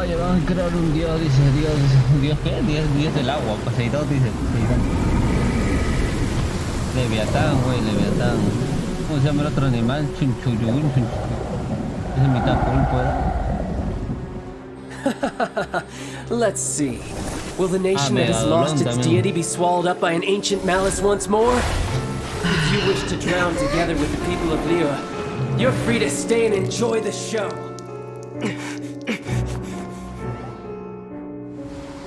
Vaya, van a crear un dios, dice Dios. ¿Dios qué? Dios del agua, Poseidón, dice Poseidón. Leviatán, güey, Leviatán. ¿Cómo se llama el otro animal? Chunchuyun, es mitad pulpo, ¿eh? Let's see. Will the Ah, nation that has lost its también. deity be swallowed up by an ancient malice once more? If you wish to drown together with the people of Liyue, you're free to stay and enjoy the show.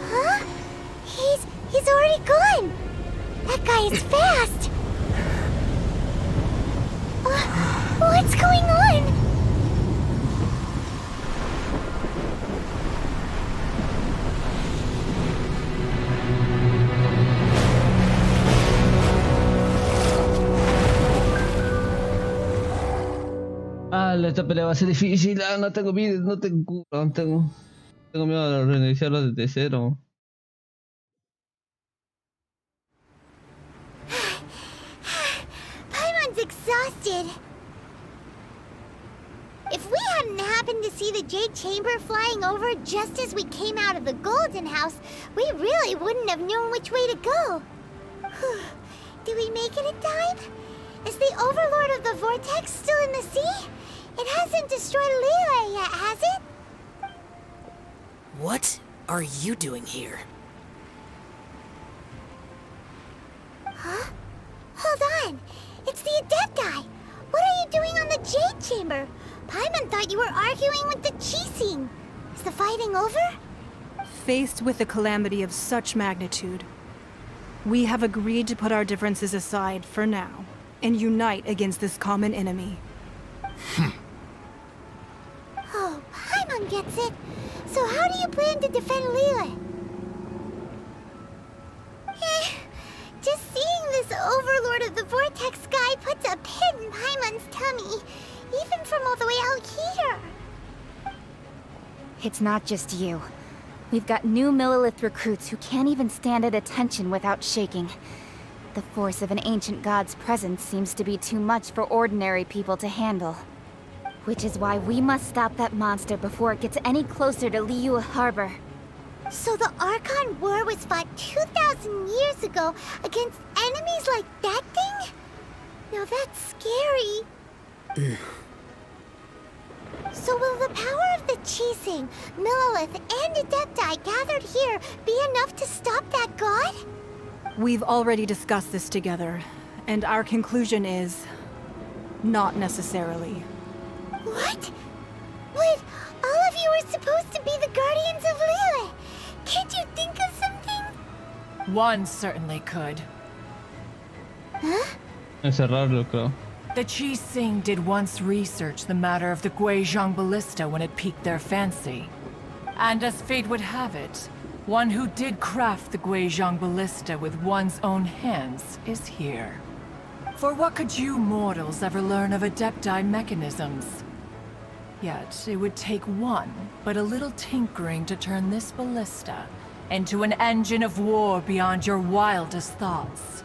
Huh? He's already gone. That guy is fast. What's going on? Ah, esta pelea va a ser difícil. Ah, no tengo vida, no tengo cura, no tengo miedo de reiniciarlo desde cero. Paimon's exhausted. If we hadn't happened to see the Jade Chamber flying over just as we came out of the Golden House, we really wouldn't have known which way to go. Did we make it in time? Is the Overlord of the Vortex still in the sea? It hasn't destroyed Liyue yet, has it? What are you doing here? Huh? Hold on. It's the Adepti. What are you doing on the Jade Chamber? Paimon thought you were arguing with the Chising. Is the fighting over? Faced with a calamity of such magnitude, we have agreed to put our differences aside for now and unite against this common enemy. Oh, Paimon gets it. So how do you plan to defend Liyue? Just seeing this Overlord of the Vortex guy puts a pit in Paimon's tummy, even from all the way out here. It's not just you. We've got new Millilith recruits who can't even stand at attention without shaking. The force of an ancient god's presence seems to be too much for ordinary people to handle. Which is why we must stop that monster before it gets any closer to Liyue Harbor. So the Archon War was fought 2,000 years ago against enemies like that thing? Now that's scary. So will the power of the Chising, Millilith, and Adepti gathered here be enough to stop that god? We've already discussed this together, and our conclusion is... not necessarily. What? Wait, all of you are supposed to be the guardians of Liyue. Can't you think of something? One certainly could. Huh? Encerrarlo, creo. The Chising did once research the matter of the Guizhong ballista when it piqued their fancy. And as fate would have it, one who did craft the Guizhong ballista with one's own hands is here. For what could you mortals ever learn of Adepti mechanisms? Yet, it would take one, but a little tinkering to turn this ballista into an engine of war beyond your wildest thoughts.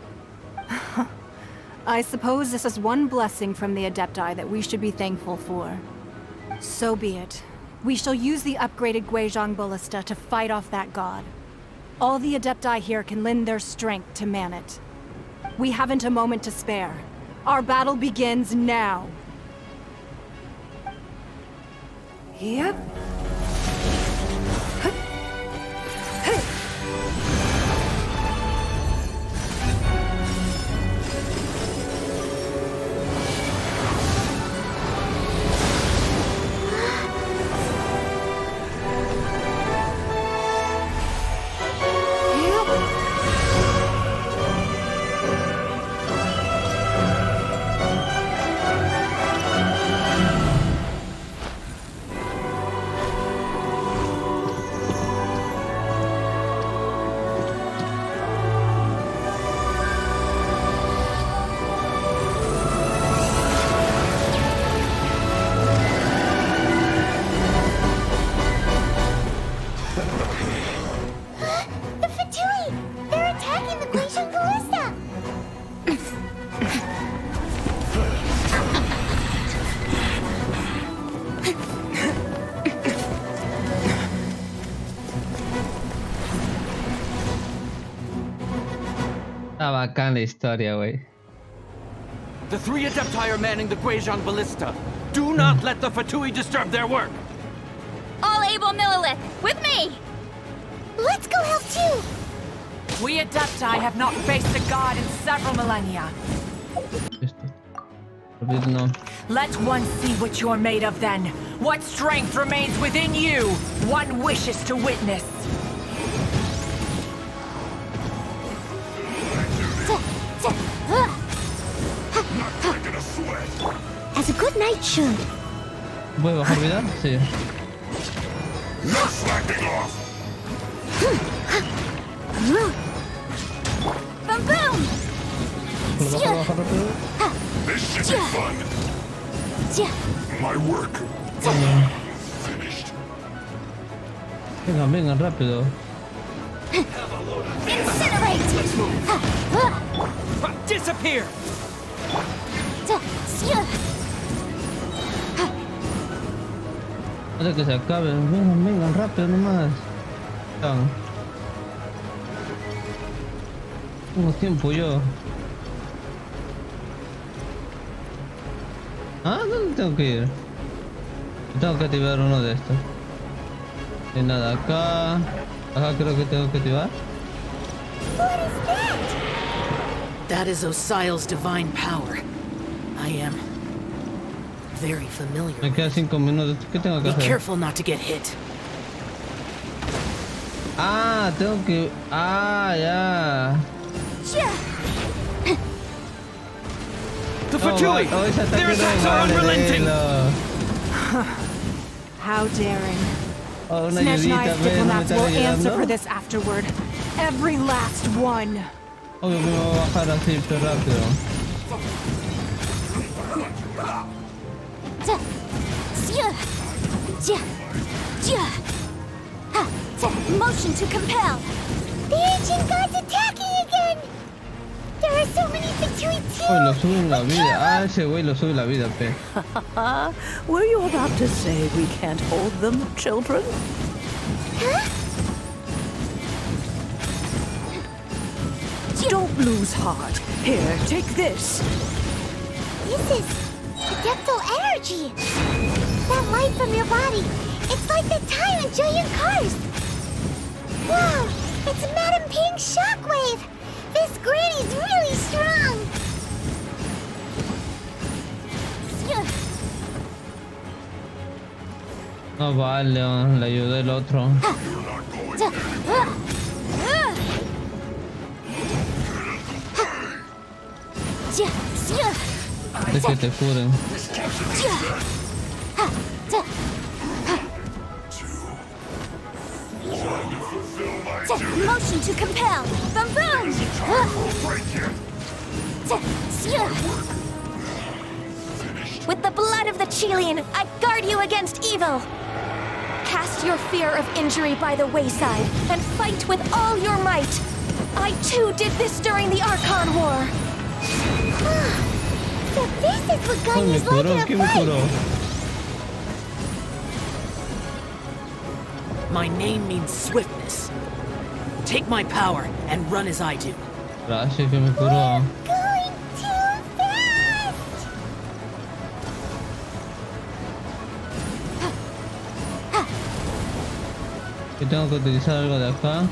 I suppose this is one blessing from the Adepti that we should be thankful for. So be it. We shall use the upgraded Guizhong ballista to fight off that god. All the Adepti here can lend their strength to man it. We haven't a moment to spare. Our battle begins now. Yep. Está bacán la historia, güey. The 3 Adepti are manning the Guizhong Ballista. Do not let the Fatui disturb their work. All able Millilith, with me! Let's go help too! We Adepti have not faced a god in several millennia. Esto. No. Let one see what you're made of then. What strength remains within you? One wishes to witness. As a good knight should. ¿Puede bajar vida? Sí. Boom boom! ¿Puedo bajar rápido? This should be fun. My work finished. Vengan, vengan, rápido. Incinerate! Disappear! Antes que se acaben. Vengan, vengan, rápido nomás. Vengan. Tengo tiempo yo. Ah, ¿dónde tengo que ir? Tengo que activar uno de estos. Y nada, acá. Acá creo que tengo que activar. That is Osial's divine power. I am very familiar. Me quedan 5 minutos. ¿Qué tengo que Be hacer? careful not to get hit. Ah, tengo que. Ah, ya. The Fatui! ese ataque Their no attacks are vale, unrelenting! léelo. How daring. Oh, una Snezhnai's ayudita, ¿ves? ¿No me diplomats están will answer ayudando? for this afterward. Every last one. Obvio que me va a bajar así, pero rápido. Motion to compel. The ancient gods attacking again. There are so many Fatui too. Uy, lo suben la vida. Ah, ese güey lo sube la vida, pe. Were you about to say we can't hold them, children? Don't lose heart. Here, take this. This is adeptal energy. That light from your body. It's like the time in Julian Cars. Wow, it's Madame Ping's shockwave. This granny's really strong. No vale, le ayudé el otro. Es que te curen. Motion to compel. Boom boom. With the blood of the Chilean, I guard you against evil! Cast your fear of injury by the wayside, and fight with all your might! I too did this during the Archon War! So this is what Ay, me Ganya's like curó, in a ¿qué me fight. curó? My name means swiftness. Take my power and run as I do. Gracias, que me curó. Going too fast. Y tengo que utilizar algo de acá.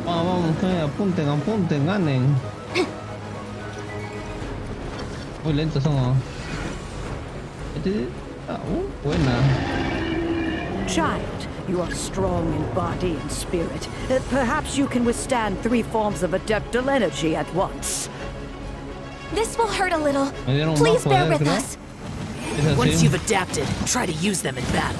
Vamos, vamos, que apunten, apunten, ganen. Muy lentos somos. Buena. Child, you are strong in body and spirit. Perhaps you can withstand 3 forms of adeptal energy at once. This will hurt a little. Me dieron más Please bear poder, with creo. us. Es Once así. you've adapted, try to use them in battle.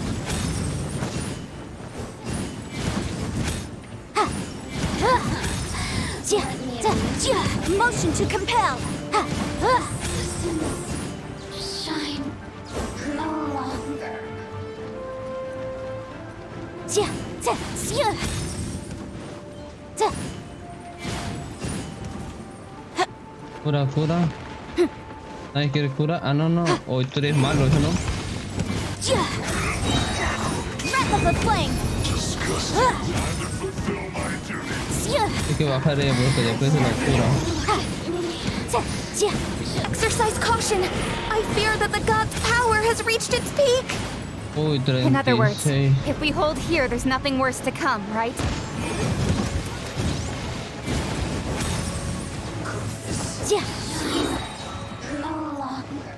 Motion to compel. Shine no longer. Cura, cura. ¿Nadie quiere cura? Ah, no, no. Hoy tú eres malo, ¿eso no? Breath of the flame. Disgusting. Time to fulfill my duty. Hay que bajaré porque después se lo cura. Exercise caution. I fear that the god's power has reached its peak. Uy, In other words, 36. if we hold here, there's nothing worse to come, right? No longer.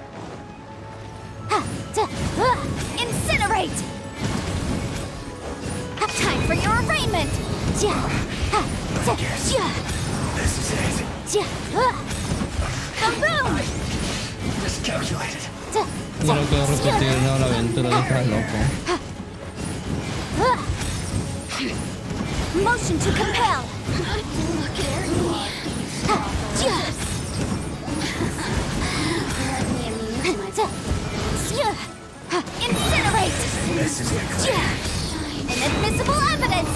Incinerate! Time for your arraignment! This is it. Boom! Miscalculated. Yo no quiero repetir no, la aventura de estás loco. Motion to compel! Look at me. Let me amuse myself. Incinerate! This is it. Inadmissible evidence!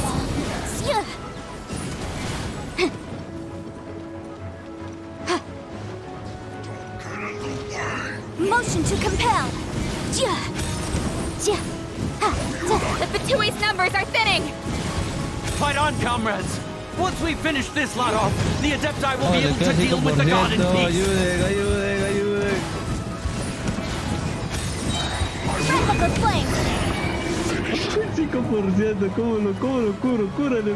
Motion to compel! The Fatui's numbers are thinning! Fight on, comrades! Once we finish this lot off, the Adepti will be Vale, able to deal with the god in peace. Ayuden. Breath of the flame! 5%, ¿cómo lo curo? Cúrale,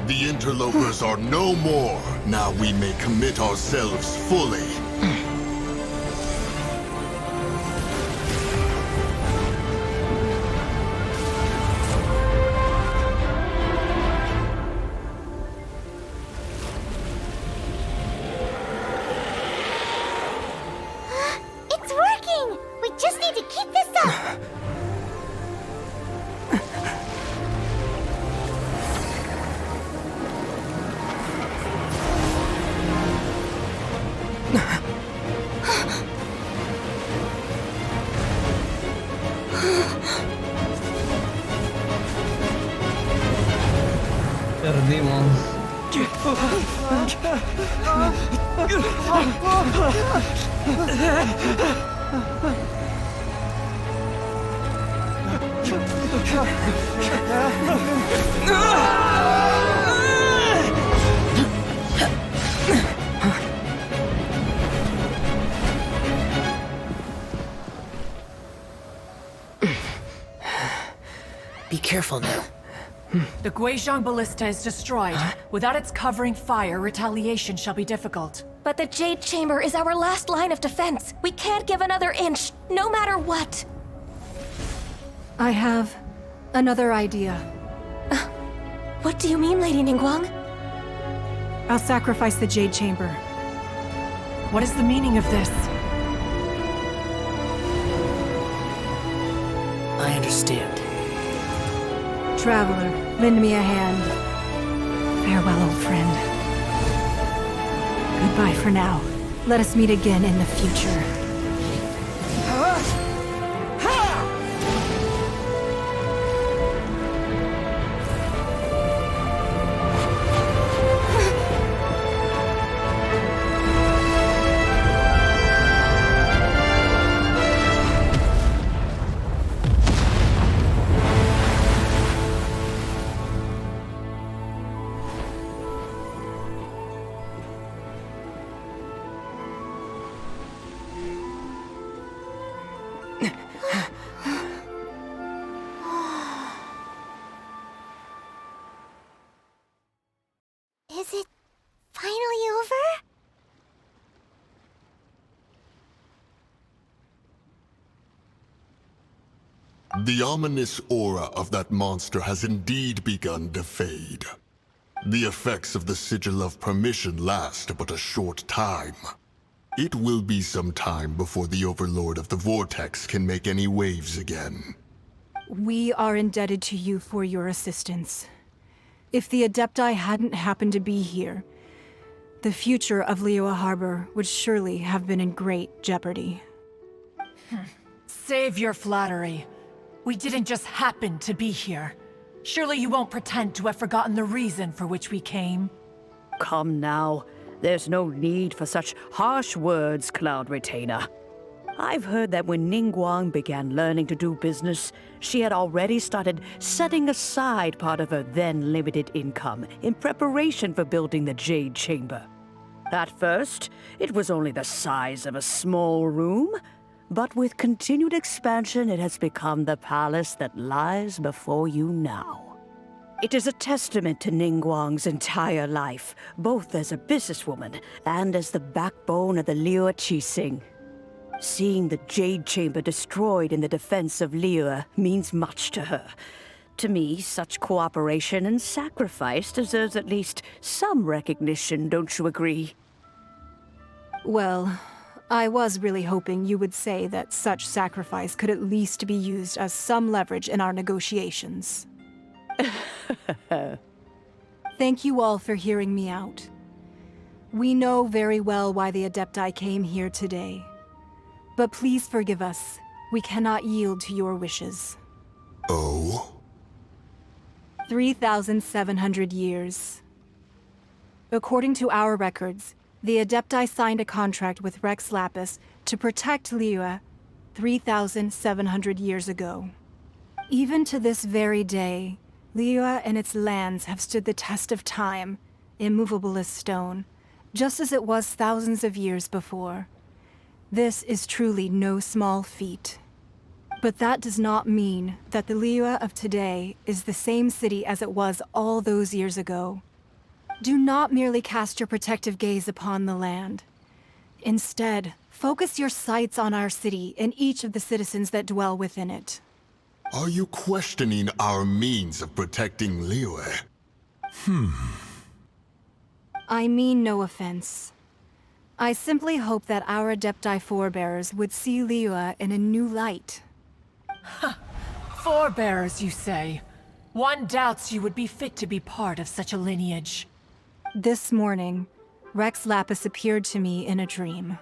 The interlopers are no more. Now we may commit ourselves fully. It's working! We just need to keep this up! Perdimos. Be careful now. The Guizhong Ballista is destroyed. Without its covering fire, retaliation shall be difficult. But the Jade Chamber is our last line of defense. We can't give another inch, no matter what. I have another idea. What do you mean, Lady Ningguang? I'll sacrifice the Jade Chamber. What is the meaning of this? I understand. Traveler, lend me a hand. Farewell, old friend. Goodbye for now. Let us meet again in the future. Is it finally over? The ominous aura of that monster has indeed begun to fade. The effects of the Sigil of Permission last but a short time. It will be some time before the Overlord of the Vortex can make any waves again. We are indebted to you for your assistance. If the Adepti hadn't happened to be here, the future of Liyue Harbor would surely have been in great jeopardy. Save your flattery. We didn't just happen to be here. Surely you won't pretend to have forgotten the reason for which we came? Come now. There's no need for such harsh words, Cloud Retainer. I've heard that when Ningguang began learning to do business, she had already started setting aside part of her then limited income in preparation for building the Jade Chamber. At first, it was only the size of a small room, but with continued expansion, it has become the palace that lies before you now. It is a testament to Ningguang's entire life, both as a businesswoman and as the backbone of the Liyue Qixing. Seeing the Jade Chamber destroyed in the defense of Liyue means much to her. To me, such cooperation and sacrifice deserves at least some recognition, don't you agree? Well, I was really hoping you would say that such sacrifice could at least be used as some leverage in our negotiations. Thank you all for hearing me out. We know very well why the Adepti came here today. But please forgive us. We cannot yield to your wishes. Oh? 3,700 years. According to our records, the Adepti signed a contract with Rex Lapis to protect Liyue 3,700 years ago. Even to this very day, Liyue and its lands have stood the test of time, immovable as stone, just as it was thousands of years before. This is truly no small feat. But that does not mean that the Liyue of today is the same city as it was all those years ago. Do not merely cast your protective gaze upon the land. Instead, focus your sights on our city and each of the citizens that dwell within it. Are you questioning our means of protecting Liyue? I mean no offense. I simply hope that our Adepti forebears would see Liyue in a new light. Forebearers, you say? One doubts you would be fit to be part of such a lineage. This morning, Rex Lapis appeared to me in a dream.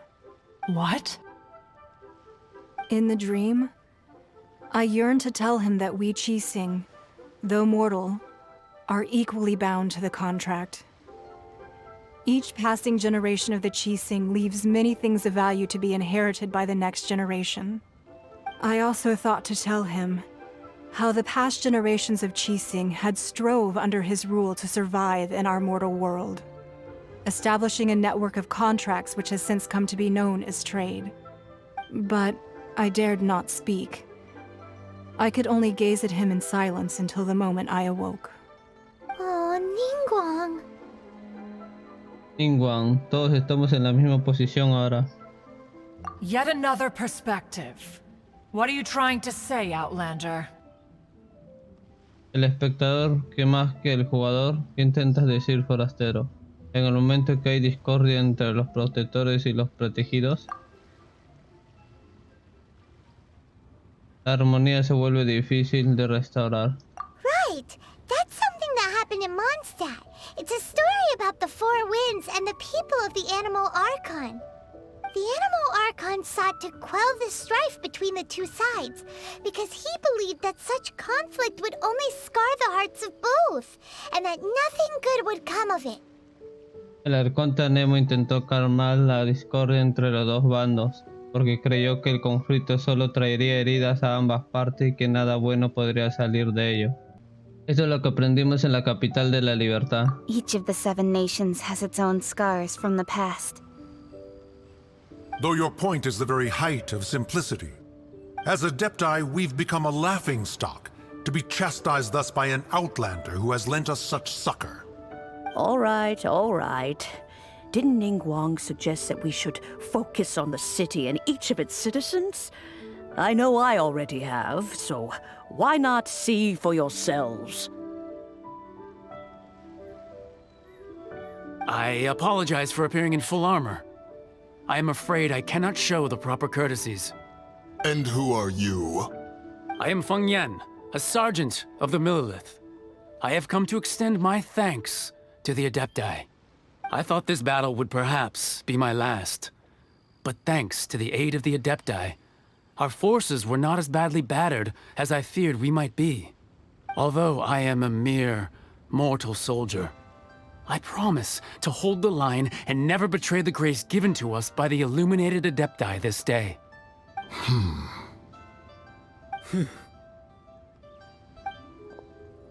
What? In the dream, I yearned to tell him that we Qixing, though mortal, are equally bound to the contract. Each passing generation of the Qixing leaves many things of value to be inherited by the next generation. I also thought to tell him how the past generations of Qixing had strove under his rule to survive in our mortal world, establishing a network of contracts which has since come to be known as trade. But I dared not speak. I could only gaze at him in silence until the moment I awoke. Oh, Ningguang. Ningguang, todos estamos en la misma posición ahora. Yet another perspective. What are you trying to say, Outlander? El espectador, que más que el jugador, ¿qué intentas decir, forastero? En el momento que hay discordia entre los protectores y los protegidos, la armonía se vuelve difícil de restaurar. Right! That's something that happened in Mondstadt. It's a story about the Four Winds and the people of the Animal Archon. The Animal Archon sought to quell the strife between the two sides, because he believed that such conflict would only scar the hearts of both, and that nothing good would come of it. El arconte Nemo intentó calmar la discordia entre los dos bandos, porque creyó que el conflicto solo traería heridas a ambas partes y que nada bueno podría salir de ello. Esto es lo que aprendimos en la capital de la libertad. Each of the 7 nations has its own scars from the past. Though your point is the very height of simplicity. As Adepti, we've become a laughingstock, to be chastised thus by an outlander who has lent us such succor. All right, all right. Didn't Ningguang suggest that we should focus on the city and each of its citizens? I know I already have, so why not see for yourselves? I apologize for appearing in full armor. I am afraid I cannot show the proper courtesies. And who are you? I am Feng Yan, a sergeant of the Millilith. I have come to extend my thanks to the Adepti. I thought this battle would perhaps be my last. But thanks to the aid of the Adepti, our forces were not as badly battered as I feared we might be. Although I am a mere mortal soldier, I promise to hold the line and never betray the grace given to us by the illuminated Adepti this day.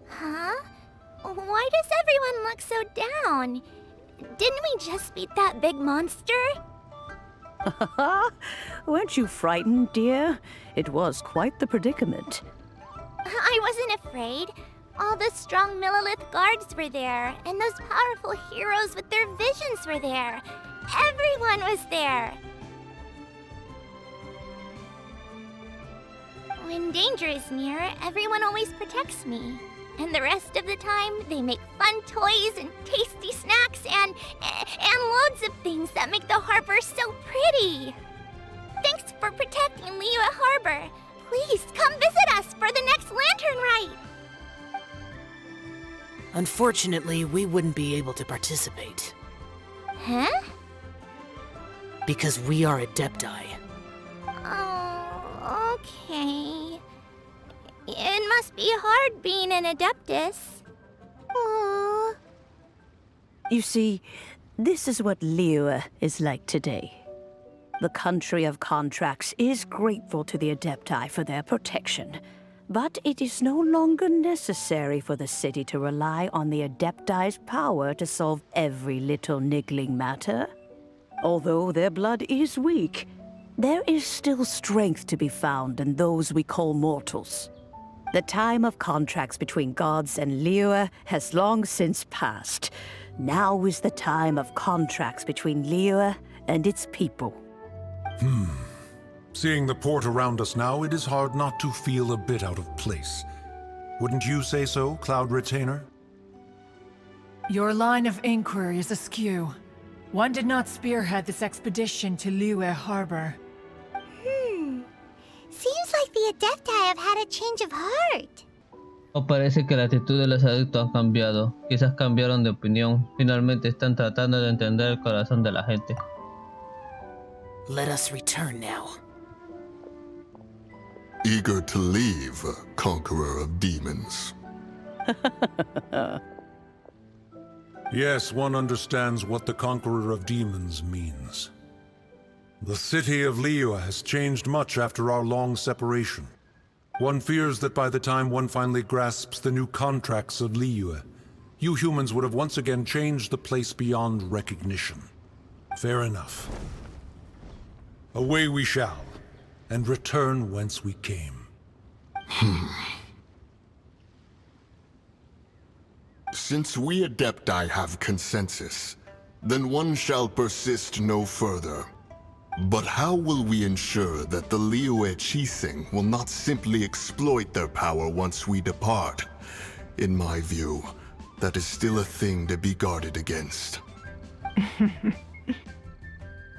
Huh? Why does everyone look so down? Didn't we just beat that big monster? Weren't you frightened, dear? It was quite the predicament. I wasn't afraid. All the strong Millilith guards were there, and those powerful heroes with their visions were there. Everyone was there. When danger is near, everyone always protects me. And the rest of the time, they make fun toys and tasty snacks and loads of things that make the harbor so pretty. Thanks for protecting Liyue Harbor. Please come visit us for the next lantern rite. Unfortunately, we wouldn't be able to participate. Huh? Because we are Adepti. Oh, okay. It must be hard being an Adeptus. Aww. You see, this is what Liyue is like today. The country of contracts is grateful to the Adepti for their protection, but it is no longer necessary for the city to rely on the Adepti's power to solve every little niggling matter. Although their blood is weak, there is still strength to be found in those we call mortals. The time of contracts between gods and Liyue has long since passed. Now is the time of contracts between Liyue and its people. Seeing the port around us now, it is hard not to feel a bit out of place. Wouldn't you say so, Cloud Retainer? Your line of inquiry is askew. One did not spearhead this expedition to Liyue Harbor. Seems like the Adepti have had a change of heart. O parece que la actitud de los adultos ha cambiado. Quizás cambiaron de opinión. Finalmente están tratando de entender el corazón de la gente. Let us return now. Eager to leave, conqueror of demons. Yes, one understands what the Conqueror of Demons means. The city of Liyue has changed much after our long separation. One fears that by the time one finally grasps the new contracts of Liyue, you humans would have once again changed the place beyond recognition. Fair enough. Away we shall, and return whence we came. Since we Adepti have consensus, then one shall persist no further. But how will we ensure that the Liyue Chising will not simply exploit their power once we depart? In my view, that is still a thing to be guarded against.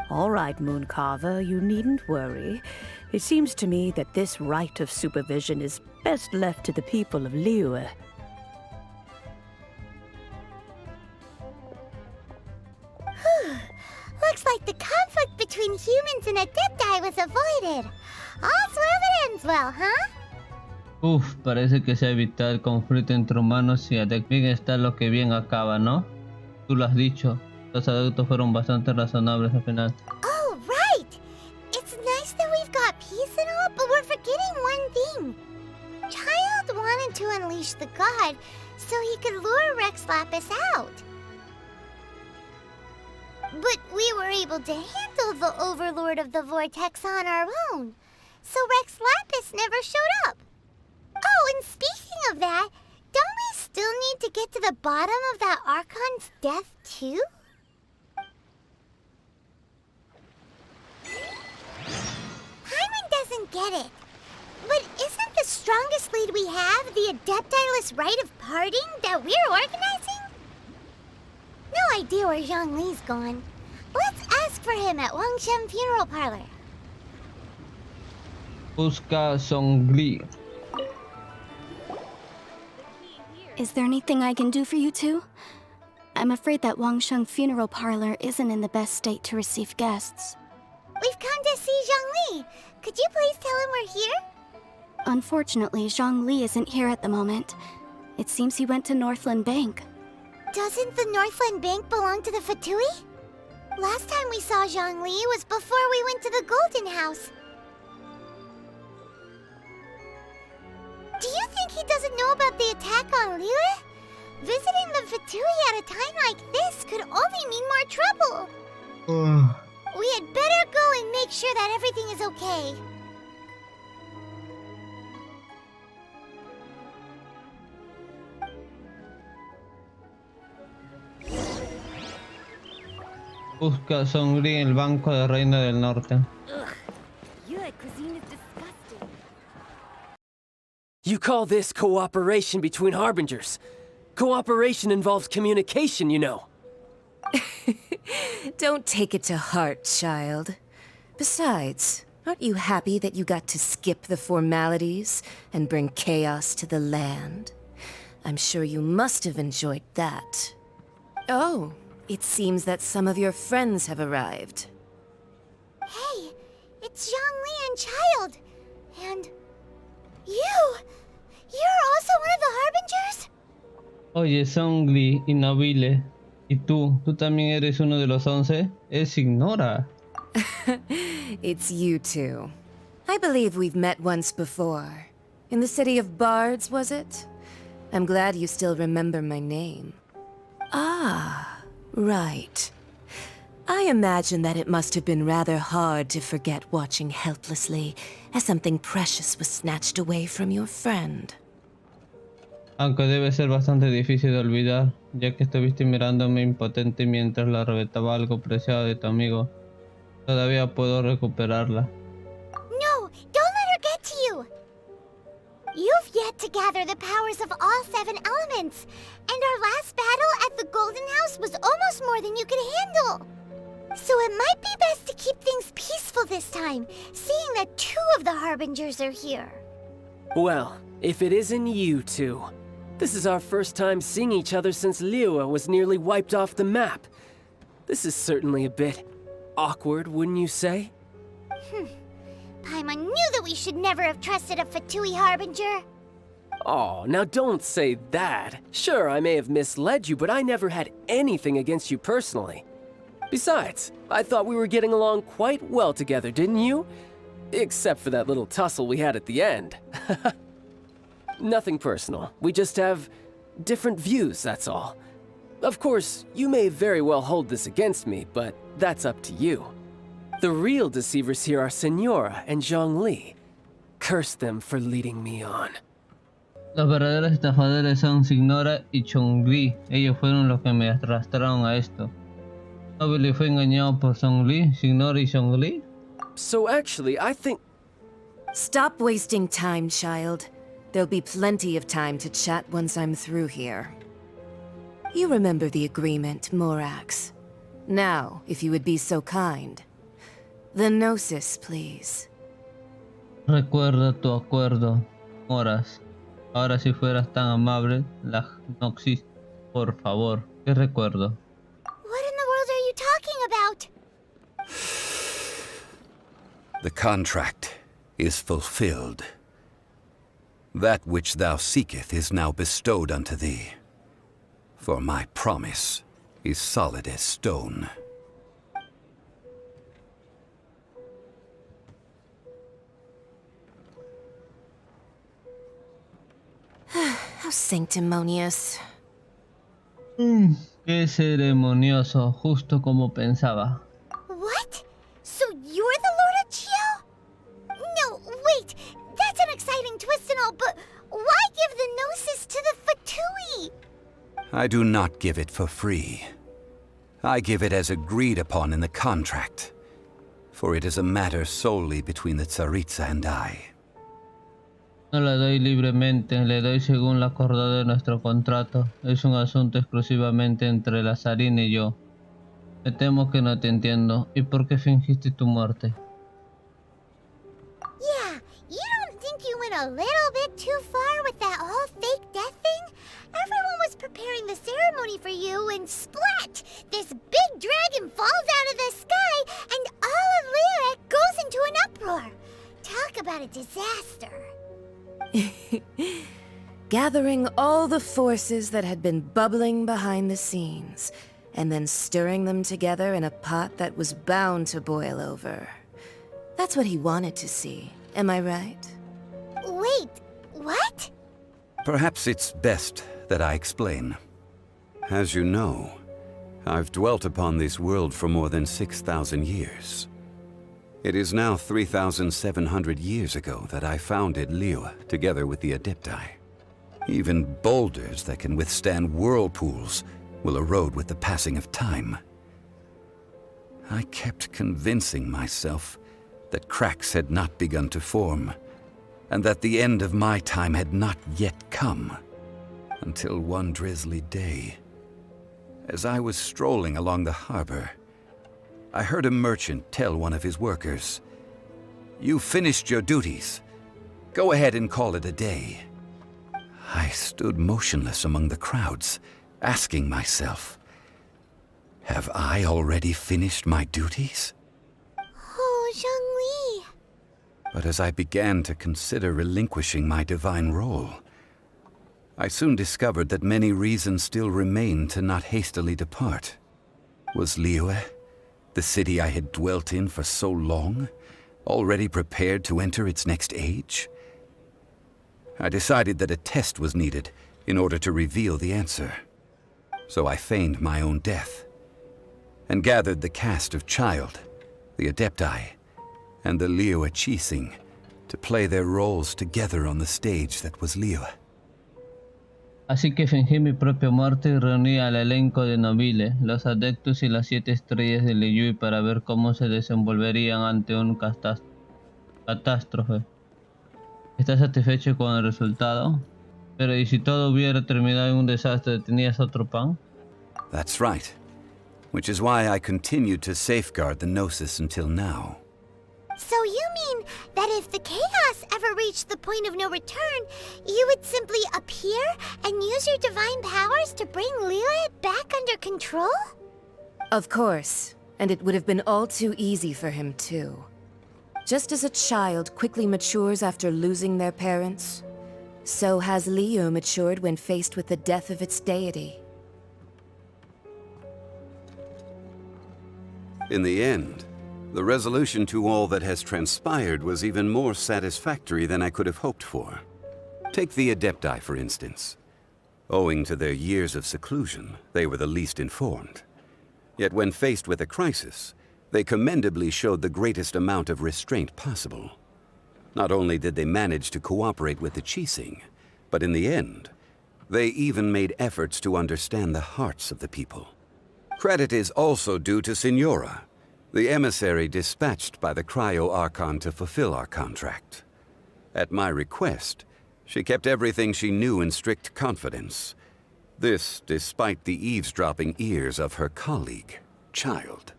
All right, Mooncarver, you needn't worry. It seems to me that this right of supervision is best left to the people of Liyue. Looks like the conflict between humans and Adepti was avoided. All's well that ends well, huh? Parece que se ha evitado el conflicto entre humanos y adeptos. Bien está lo que bien acaba, ¿no? Tú lo has dicho. Los adultos fueron bastante razonables al final. Oh, right! It's nice that we've got peace and all, but we're forgetting one thing. Child wanted to unleash the god so he could lure Rex Lapis out. But we were able to handle the Overlord of the Vortex on our own, so Rex Lapis never showed up. Oh, and speaking of that, don't we still need to get to the bottom of that Archon's death, too? Paimon doesn't get it. But isn't the strongest lead we have the Adeptiless rite of parting that we're organizing? No idea where Zhongli's gone. Let's ask for him at Wangshen Funeral Parlor. Busca Zhongli. Is there anything I can do for you two? I'm afraid that Wangsheng Funeral Parlor isn't in the best state to receive guests. We've come to see Zhongli. Could you please tell him we're here? Unfortunately, Zhongli isn't here at the moment. It seems he went to Northland Bank. Doesn't the Northland Bank belong to the Fatui? Last time we saw Zhongli was before we went to the Golden House. Do you think he doesn't know about the attack on Liyue? Visiting the Fatui at a time like this could only mean more trouble. We had better go and make sure that everything is okay. Busca a Zhongli en el Banco de Reino del Norte. You call this cooperation between harbingers? Cooperation involves communication, you know. Don't take it to heart, child. Besides, aren't you happy that you got to skip the formalities and bring chaos to the land? I'm sure you must have enjoyed that. Oh, it seems that some of your friends have arrived. Hey, it's Zhongli and Child. And you! You're also one of the harbingers? Oye, Zhongli y Nobile. ¿Y tú? ¿Tú también eres uno de los 11? Es Ignora. It's you two. I believe we've met once before. In the city of Bards, was it? I'm glad you still remember my name. Ah, right. I imagine that it must have been rather hard to forget watching helplessly as something precious was snatched away from your friend. Aunque debe ser bastante difícil de olvidar, ya que estuviste mirándome impotente mientras le arrebataba algo preciado de tu amigo. Todavía puedo recuperarla. No, don't let her get to you! You've yet to gather the powers of all 7 elements, and our last battle at the Golden House was almost more than you could handle. So it might be best to keep things peaceful this time, seeing that 2 of the Harbingers are here. Well, if it isn't you two. This is our first time seeing each other since Liyue was nearly wiped off the map. This is certainly a bit awkward, wouldn't you say? Paimon knew that we should never have trusted a Fatui Harbinger. Oh, now don't say that. Sure, I may have misled you, but I never had anything against you personally. Besides, I thought we were getting along quite well together, didn't you? Except for that little tussle we had at the end. Nothing personal. We just have different views, that's all. Of course, you may very well hold this against me, but that's up to you. The real deceivers here are Senora and Zhongli. Curse them for leading me on. Los verdaderos estafadores son Signora y Zhongli. Ellos fueron los que me arrastraron a esto. ¿Nobile fue engañado por Zhongli, Signora y Zhongli? So actually, I think... Stop wasting time, child. There'll be plenty of time to chat once I'm through here. You remember the agreement, Morax. Now, if you would be so kind. The Gnosis, please. Recuerda tu acuerdo, Moras. Ahora si fueras tan amable, la Gnosis, por favor. ¿Qué recuerdo? What in the world are you talking about? The contract is fulfilled. That which thou seeketh is now bestowed unto thee. For my promise is solid as stone. How sanctimonious. Qué ceremonioso, justo como pensaba. What? So you're the Lord of Chio? No, wait! That's an exciting twist and all, but why give the Gnosis to the Fatui? I do not give it for free. I give it as agreed upon in the contract, for it is a matter solely between the Tsaritsa and I. No la doy libremente, le doy según lo acordado de nuestro contrato. Es un asunto exclusivamente entre la Zarina y yo. Me temo que no te entiendo. ¿Y por qué fingiste tu muerte? Yeah, you don't think you went a little bit too far with that whole fake death thing? Everyone was preparing the ceremony for you, and splat! This big dragon falls out of the sky, and all of Liyue goes into an uproar. Talk about a disaster. gathering all the forces that had been bubbling behind the scenes, and then stirring them together in a pot that was bound to boil over. That's what he wanted to see, am I right? Wait, what? Perhaps it's best that I explain. As you know, I've dwelt upon this world for more than 6,000 years. It is now 3,700 years ago that I founded Liyue together with the Adepti. Even boulders that can withstand whirlpools will erode with the passing of time. I kept convincing myself that cracks had not begun to form, and that the end of my time had not yet come. Until one drizzly day, as I was strolling along the harbor, I heard a merchant tell one of his workers, "You finished your duties. Go ahead and call it a day." I stood motionless among the crowds, asking myself, have I already finished my duties? Oh, Zhongli. But as I began to consider relinquishing my divine role, I soon discovered that many reasons still remained to not hastily depart. Was Liyue, the city I had dwelt in for so long, already prepared to enter its next age? I decided that a test was needed in order to reveal the answer. So I feigned my own death, and gathered the cast of Child, the Adepti, and the Liyue Qixing to play their roles together on the stage that was Liyue. Así que fingí mi propia muerte y reuní al elenco de nobiles, los adeptos y las 7 estrellas de Liyue para ver cómo se desenvolverían ante un catástrofe. ¿Estás satisfecho con el resultado? Pero ¿y si todo hubiera terminado en un desastre, tenías otro plan? That's right. Which is why I continued to safeguard the Gnosis until now. So you mean that if the chaos ever reached the point of no return, you would simply appear and use your divine powers to bring Liyue back under control? Of course, and it would have been all too easy for him too. Just as a child quickly matures after losing their parents, so has Liyue matured when faced with the death of its deity. In the end, the resolution to all that has transpired was even more satisfactory than I could have hoped for. Take the Adepti, for instance. Owing to their years of seclusion, they were the least informed. Yet when faced with a crisis, they commendably showed the greatest amount of restraint possible. Not only did they manage to cooperate with the Qixing, but in the end, they even made efforts to understand the hearts of the people. Credit is also due to Signora, the emissary dispatched by the Cryo-Archon to fulfill our contract. At my request, she kept everything she knew in strict confidence. This despite the eavesdropping ears of her colleague, Child.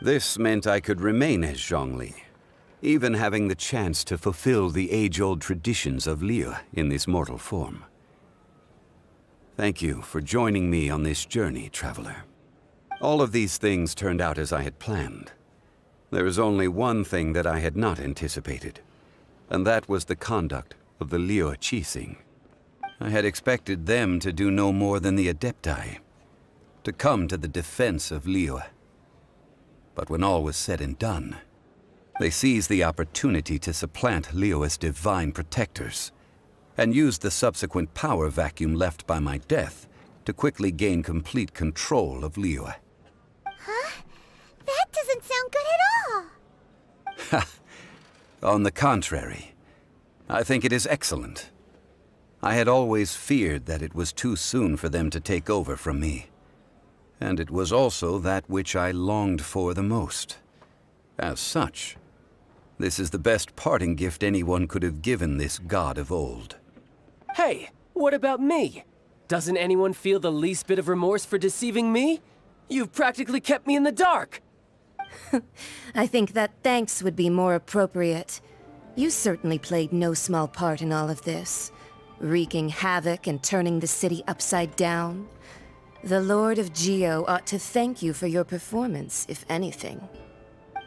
This meant I could remain as Zhongli, even having the chance to fulfill the age-old traditions of Liyue in this mortal form. Thank you for joining me on this journey, traveler. All of these things turned out as I had planned. There is only one thing that I had not anticipated, and that was the conduct of the Liyue Qixing. I had expected them to do no more than the Adepti, to come to the defense of Liyue. But when all was said and done, they seized the opportunity to supplant Liyue's divine protectors, and used the subsequent power vacuum left by my death to quickly gain complete control of Liyue. Huh? That doesn't sound good at all. Ha! On the contrary, I think it is excellent. I had always feared that it was too soon for them to take over from me. And it was also that which I longed for the most. As such, this is the best parting gift anyone could have given this god of old. Hey, what about me? Doesn't anyone feel the least bit of remorse for deceiving me? You've practically kept me in the dark! I think that thanks would be more appropriate. You certainly played no small part in all of this, wreaking havoc and turning the city upside down. The Lord of Geo ought to thank you for your performance, if anything.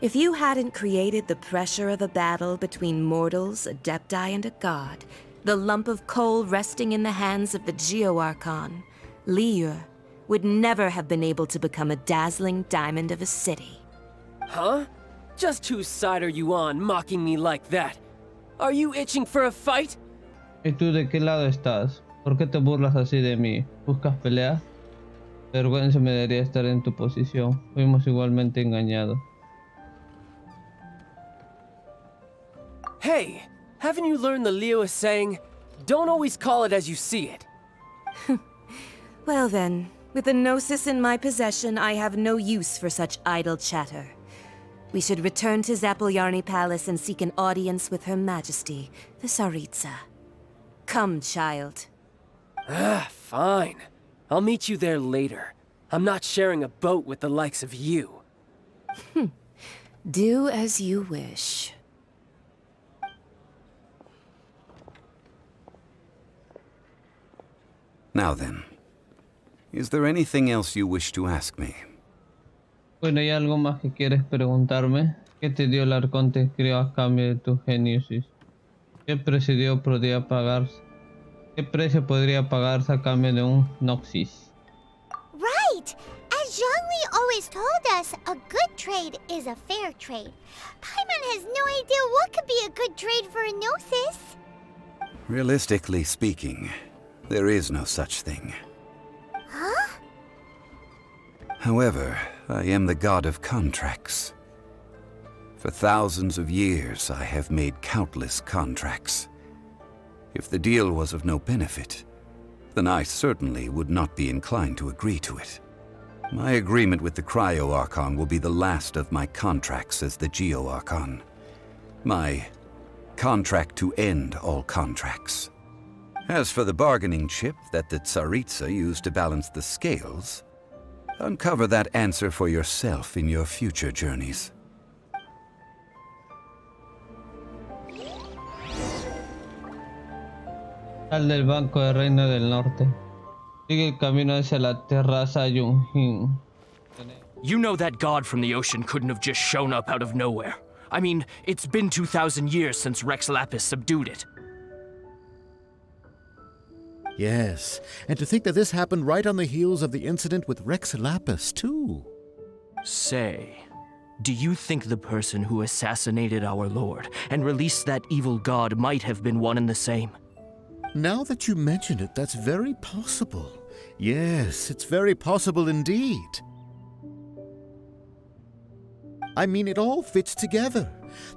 If you hadn't created the pressure of a battle between mortals, Adepti, and a god, The lump of coal resting in the hands of the Geo-Archon, Liu, would never have been able to become a dazzling diamond of a city. Huh? Just whose side are you on, mocking me like that? Are you itching for a fight? ¿Y tú de qué lado estás? ¿Por qué te burlas así de mí? ¿Buscas pelea? Vergüenza me daría estar en tu posición. Fuimos igualmente engañados. Hey, haven't you learned the Liyue saying, don't always call it as you see it? Well then, with the Gnosis in my possession, I have no use for such idle chatter. We should return to Zapoljarny Palace and seek an audience with Her Majesty, the Tsaritsa. Come, child. Fine. I'll meet you there later. I'm not sharing a boat with the likes of you. Do as you wish. Now then, is there anything else you wish to ask me? Bueno, ¿hay algo más que quieres preguntarme? ¿Qué te dio el arconte crió a cambio de tu geniosis? ¿Qué precio podría pagarse? ¿Qué precio podría pagarse a cambio de un Noxis? Right! As Zhongli always told us, a good trade is a fair trade. Paimon has no idea what could be a good trade for a Gnosis. Realistically speaking, there is no such thing. Huh? However, I am the god of contracts. For thousands of years, I have made countless contracts. If the deal was of no benefit, then I certainly would not be inclined to agree to it. My agreement with the Cryo-Archon will be the last of my contracts as the Geo-Archon. My contract to end all contracts. As for the bargaining chip that the Tsaritsa used to balance the scales, uncover that answer for yourself in your future journeys. Sal del banco del Reino del Norte. Sigue el camino hacia la terraza Yunjin. You know that god from the ocean couldn't have just shown up out of nowhere. I mean, it's been 2,000 years since Rex Lapis subdued it. Yes, and to think that this happened right on the heels of the incident with Rex Lapis, too. Say, do you think the person who assassinated our lord and released that evil god might have been one and the same? Now that you mention it, that's very possible. Yes, it's very possible indeed. I mean, it all fits together.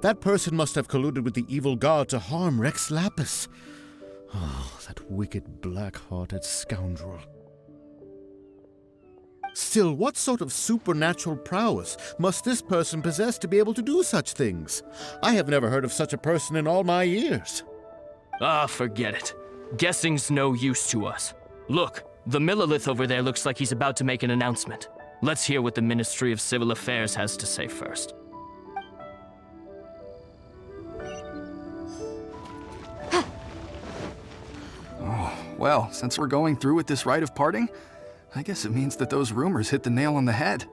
That person must have colluded with the evil god to harm Rex Lapis. Oh, that wicked, black-hearted scoundrel. Still, what sort of supernatural prowess must this person possess to be able to do such things? I have never heard of such a person in all my years. Ah, forget it. Guessing's no use to us. Look, the Millilith over there looks like he's about to make an announcement. Let's hear what the Ministry of Civil Affairs has to say first. Well, since we're going through with this rite of parting, I guess it means that those rumors hit the nail on the head.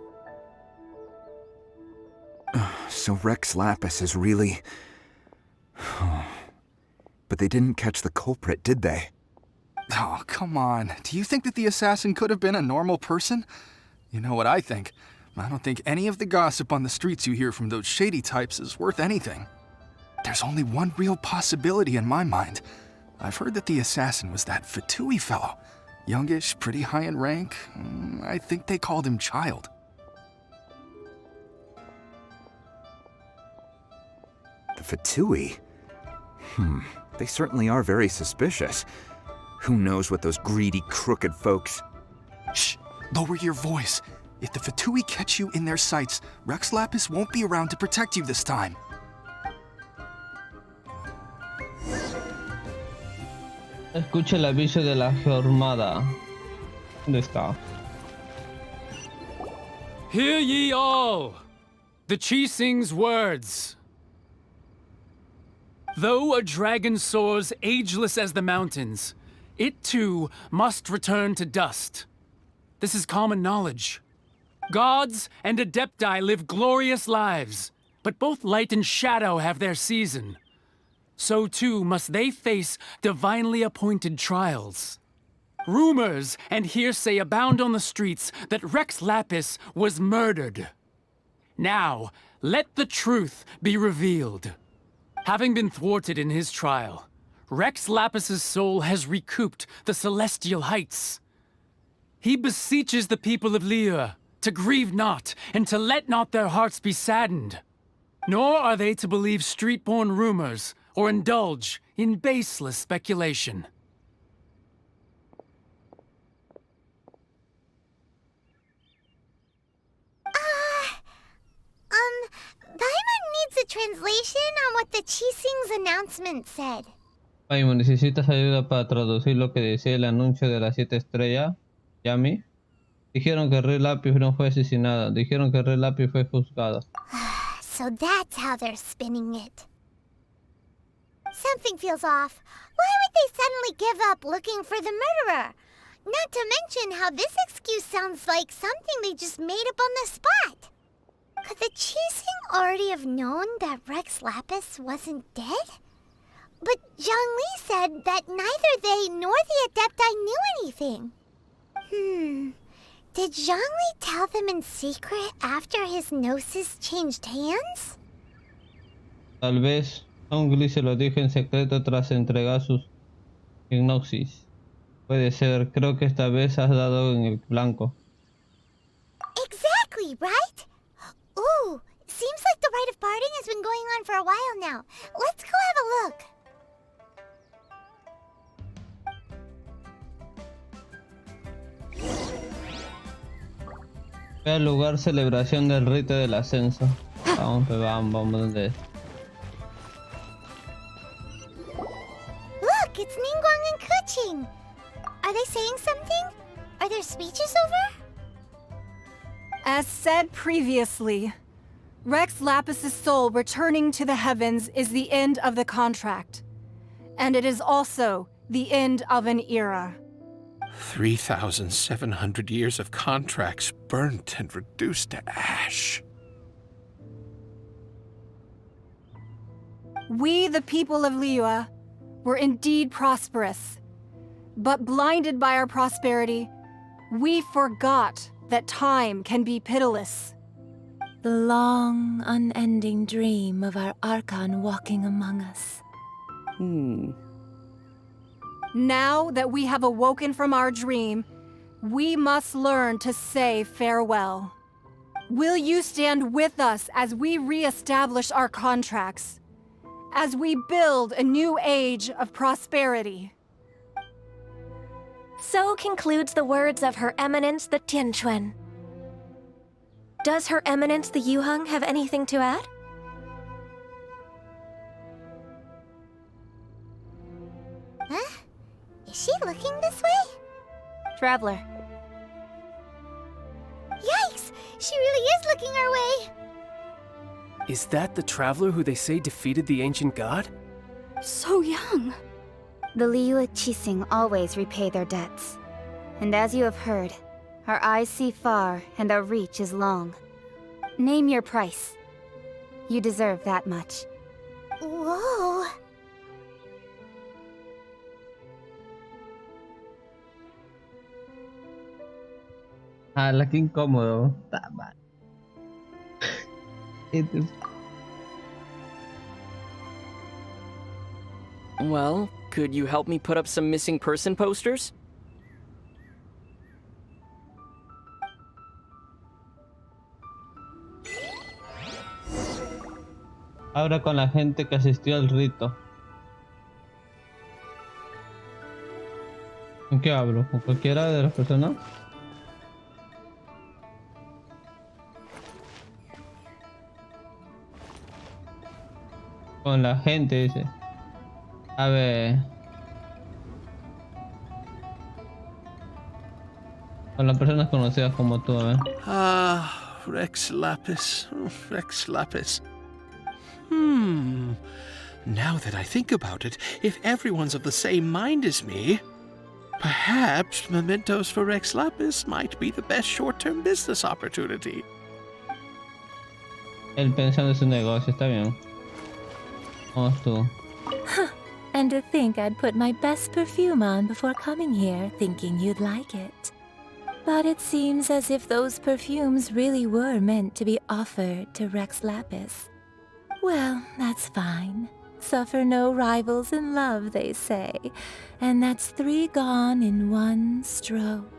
So Rex Lapis is really... But they didn't catch the culprit, did they? Oh, come on. Do you think that the assassin could have been a normal person? You know what I think. I don't think any of the gossip on the streets you hear from those shady types is worth anything. There's only one real possibility in my mind. I've heard that the assassin was that Fatui fellow. Youngish, pretty high in rank. I think they called him Child. The Fatui? They certainly are very suspicious. Who knows what those greedy, crooked folks... Shh! Lower your voice. If the Fatui catch you in their sights, Rex Lapis won't be around to protect you this time. Escucha el aviso de la jornada. ¿Dónde está? Hear ye all! The Chising's words. Though a dragon soars ageless as the mountains, it too must return to dust. This is common knowledge. Gods and Adepti live glorious lives, but both light and shadow have their season. so too must they face divinely appointed trials. Rumors and hearsay abound on the streets that Rex Lapis was murdered. Now, let the truth be revealed. Having been thwarted in his trial, Rex Lapis's soul has recouped the celestial heights. He beseeches the people of Liyue to grieve not and to let not their hearts be saddened. Nor are they to believe street-born rumors or indulge in baseless speculation. Paimon needs a translation on what the Chising's announcement said. Paimon, ¿necesitas ayuda para traducir lo que decía el anuncio de las 7 estrellas? Yami. Dijeron que Rey Lápiz no fue asesinado. Dijeron que Rey Lápiz fue juzgado. So that's how they're spinning it. Something feels off. Why would they suddenly give up looking for the murderer? Not to mention how this excuse sounds like something they just made up on the spot. Could the Chising already have known that Rex Lapis wasn't dead? But Zhongli said that neither they nor the Adepti knew anything. Did Zhongli tell them in secret after his gnosis changed hands? Tal vez Zhongli se lo dijo en secreto tras entregar sus hipnosis. Puede ser, creo que esta vez has dado en el blanco. Exactly, right? Ooh, seems like the rite of parting has been going on for a while now. Let's go have a look. Ve al lugar celebración del rito del ascenso. Vamos, ¿dónde es? Look, it's Ningguang and Keqing. Are they saying something? Are there speeches over? As said previously, Rex Lapis's soul returning to the heavens is the end of the contract. And it is also the end of an era. 3,700 years of contracts burnt and reduced to ash. We, the people of Liyue, were indeed prosperous. But blinded by our prosperity, we forgot that time can be pitiless. The long, unending dream of our Archon walking among us. Now that we have awoken from our dream, we must learn to say farewell. Will you stand with us as we re-establish our contracts? As we build a new age of prosperity? So concludes the words of Her Eminence the Tianquan. Does Her Eminence the Yuheng have anything to add? Huh? Is she looking this way? Traveler. Yikes! She really is looking our way! Is that the traveler who they say defeated the ancient god? So young. The Liyue Chising always repay their debts. And as you have heard, our eyes see far and our reach is long. Name your price. You deserve that much. Whoa! La que incómodo. Está mal. Well, could you help me put up some missing person posters? Habla con la gente que asistió al rito. ¿Con qué hablo? ¿Con cualquiera de las personas? Con la gente, dice. A ver. Con las personas conocidas como tú, a ver. Ah, Rex Lapis. Rex Lapis. Now that I think about it, if everyone's of the same mind as me, perhaps mementos for Rex Lapis might be the best short-term business opportunity. Él pensando en su negocio, está bien. Vamos tú. And to think I'd put my best perfume on before coming here, thinking you'd like it. But it seems as if those perfumes really were meant to be offered to Rex Lapis. Well, that's fine. Suffer no rivals in love, they say. And that's 3 gone in 1 stroke.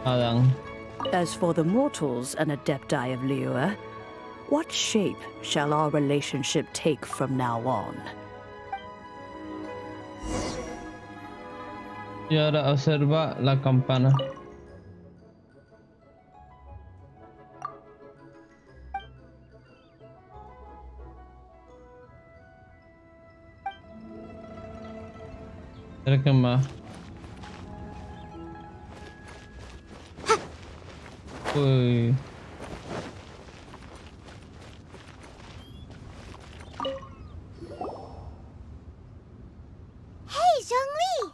Adam. As for the mortals and adepti of Liyue, what shape shall our relationship take from now on? Y ahora observa la campana. ¿Qué más? Uy. Hey, Zhongli!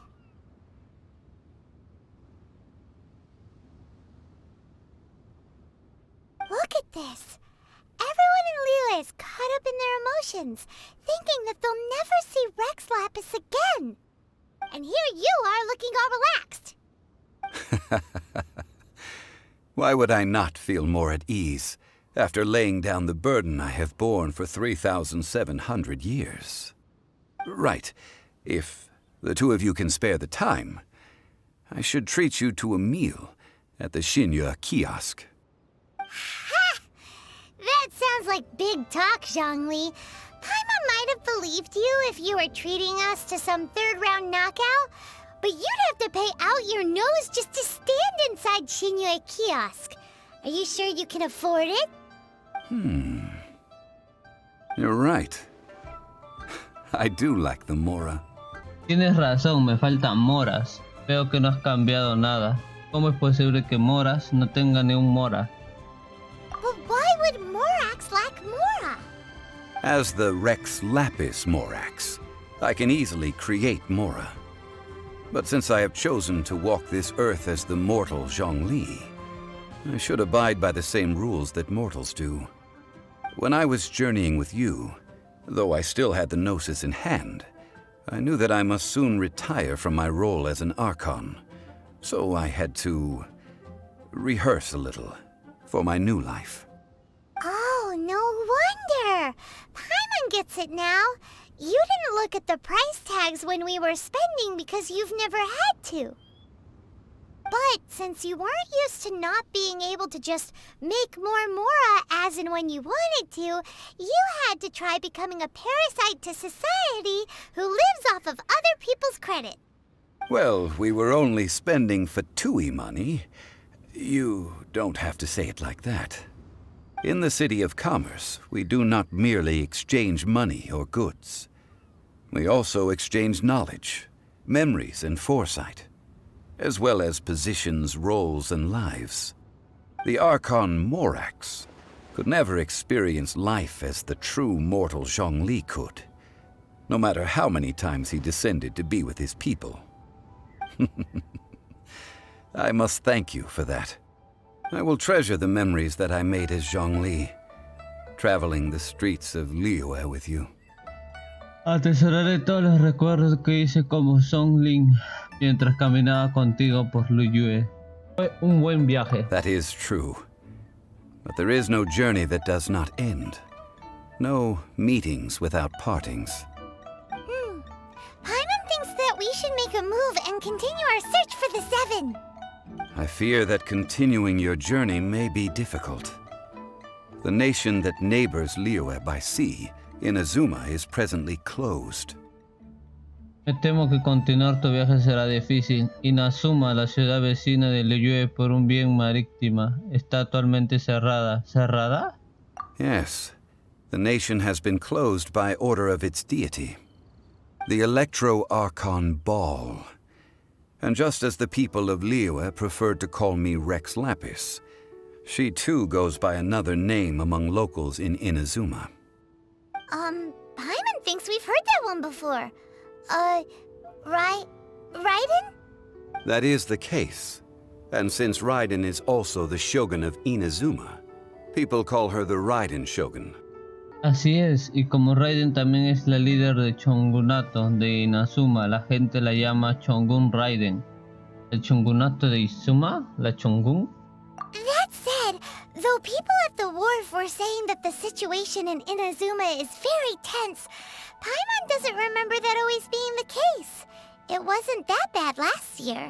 Look at this. Everyone in Liyue is caught up in their emotions, thinking that they'll never see Rex Lapis again. And here you are looking all relaxed. Why would I not feel more at ease after laying down the burden I have borne for 3,700 years? Right. If the 2 of you can spare the time, I should treat you to a meal at the Xinyue kiosk. Ha! That sounds like big talk, Zhongli. Paimon might have believed you if you were treating us to some 3rd-round knockout, but you'd have to pay out your nose just to stand inside Xinyue kiosk. Are you sure you can afford it? You're right. I do like the mora. Tienes razón, me faltan moras. Veo que no has cambiado nada. ¿Cómo es posible que moras no tengan ni un mora? But why would Morax lack mora? As the Rex Lapis Morax, I can easily create mora. But since I have chosen to walk this earth as the mortal Zhongli, I should abide by the same rules that mortals do. When I was journeying with you, though I still had the Gnosis in hand, I knew that I must soon retire from my role as an Archon, so I had to rehearse a little for my new life. Oh, no wonder! Paimon gets it now. You didn't look at the price tags when we were spending because you've never had to. But since you weren't used to not being able to just make more mora as and when you wanted to, you had to try becoming a parasite to society who lives off of other people's credit. Well, we were only spending Fatui money. You don't have to say it like that. In the City of Commerce, we do not merely exchange money or goods. We also exchange knowledge, memories, and foresight, as well as positions, roles, and lives. The Archon Morax could never experience life as the true mortal Zhongli could, no matter how many times he descended to be with his people. I must thank you for that. I will treasure the memories that I made as Zhongli, traveling the streets of Liyue with you. Atesoraré todos los recuerdos que hice como Zhongli mientras caminaba contigo por Liyue. Fue un buen viaje. That is true. But there is no journey that does not end. No meetings without partings. Paimon thinks that we should make a move and continue our search for the 7. I fear that continuing your journey may be difficult. The nation that neighbors Liyue by sea, Inazuma, is presently closed. Me temo que continuar tu viaje será difícil. Inazuma, la ciudad vecina de Liyue por un bien marítima, está actualmente cerrada. ¿Cerrada? Yes. The nation has been closed by order of its deity, the Electro-Archon Ball. And just as the people of Liyue preferred to call me Rex Lapis, she too goes by another name among locals in Inazuma. Paimon thinks we've heard that one before. Raiden? That is the case. And since Raiden is also the shogun of Inazuma, People call her the Raiden Shogun. Así es, y como Raiden también es la líder de Shogunato de Inazuma, la gente la llama Shogun Raiden. ¿El Shogunato de Izuma? ¿La Shogun? That said, though people at the wharf were saying that the situation in Inazuma is very tense, Paimon doesn't remember that always being the case. It wasn't that bad last year.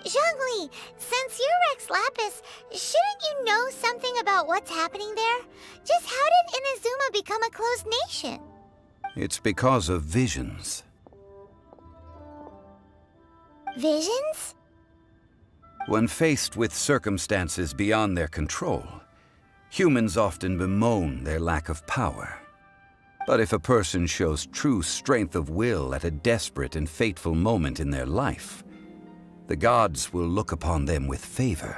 Zhongli, since you're Rex Lapis, shouldn't you know something about what's happening there? Just how did Inazuma become a closed nation? It's because of visions. Visions? When faced with circumstances beyond their control, humans often bemoan their lack of power. But if a person shows true strength of will at a desperate and fateful moment in their life, the gods will look upon them with favor.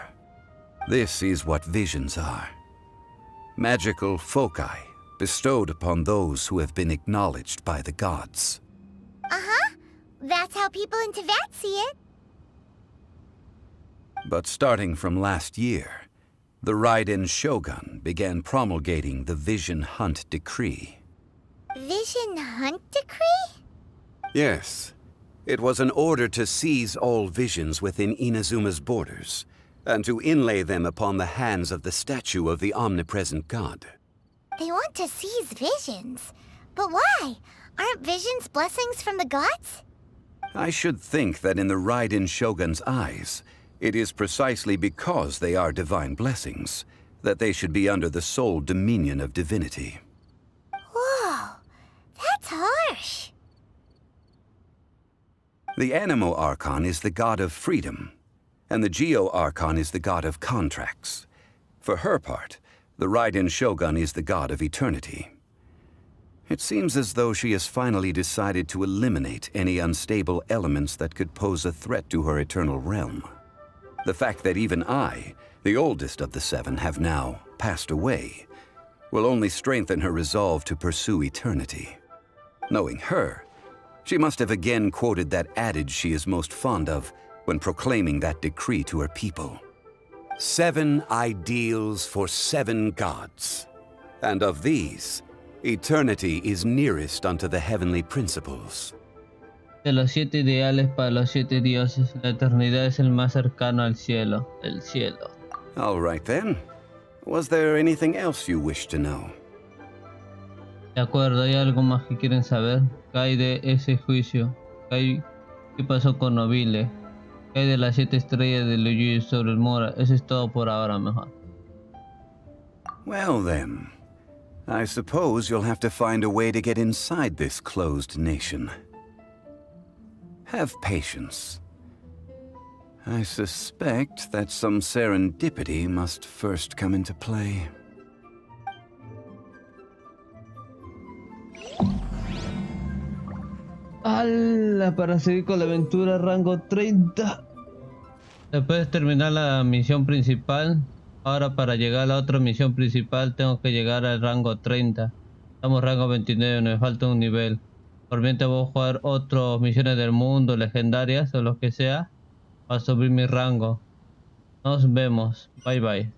This is what visions are. Magical foci bestowed upon those who have been acknowledged by the gods. Uh-huh. That's how people in Teyvat see it. But starting from last year, the Raiden Shogun began promulgating the Vision Hunt Decree. Vision Hunt Decree? Yes. It was an order to seize all visions within Inazuma's borders, and to inlay them upon the hands of the statue of the omnipresent god. They want to seize visions. But why? Aren't visions blessings from the gods? I should think that in the Raiden Shogun's eyes, it is precisely because they are divine blessings that they should be under the sole dominion of divinity. Whoa, that's harsh. The Animo Archon is the god of freedom, and the Geo Archon is the god of contracts. For her part, the Raiden Shogun is the god of eternity. It seems as though she has finally decided to eliminate any unstable elements that could pose a threat to her eternal realm. The fact that even I, the oldest of the seven, have now passed away, will only strengthen her resolve to pursue eternity. Knowing her, she must have again quoted that adage she is most fond of when proclaiming that decree to her people. 7 ideals for 7 gods, and of these, eternity is nearest unto the heavenly principles. De los 7 ideales para los 7 dioses, la eternidad es el más cercano al cielo, el cielo. All right then. Was there anything else you wish to know? De acuerdo, ¿hay algo más que quieren saber? ¿Qué hay de ese juicio? ¿Qué pasó con Nobile? ¿Qué hay de las 7 estrellas de Luigi sobre el Mora? Eso es todo por ahora, mejor. Well then, I suppose you'll have to find a way to get inside this closed nation. Have patience. I suspect that some serendipity must first come into play. ¡Hala! Para seguir con la aventura rango 30. Después de terminar la misión principal, ahora para llegar a la otra misión principal tengo que llegar al rango 30. Estamos rango 29, me falta un nivel. Por mientras voy a jugar otras misiones del mundo, legendarias o lo que sea, para subir mi rango. Nos vemos. Bye bye.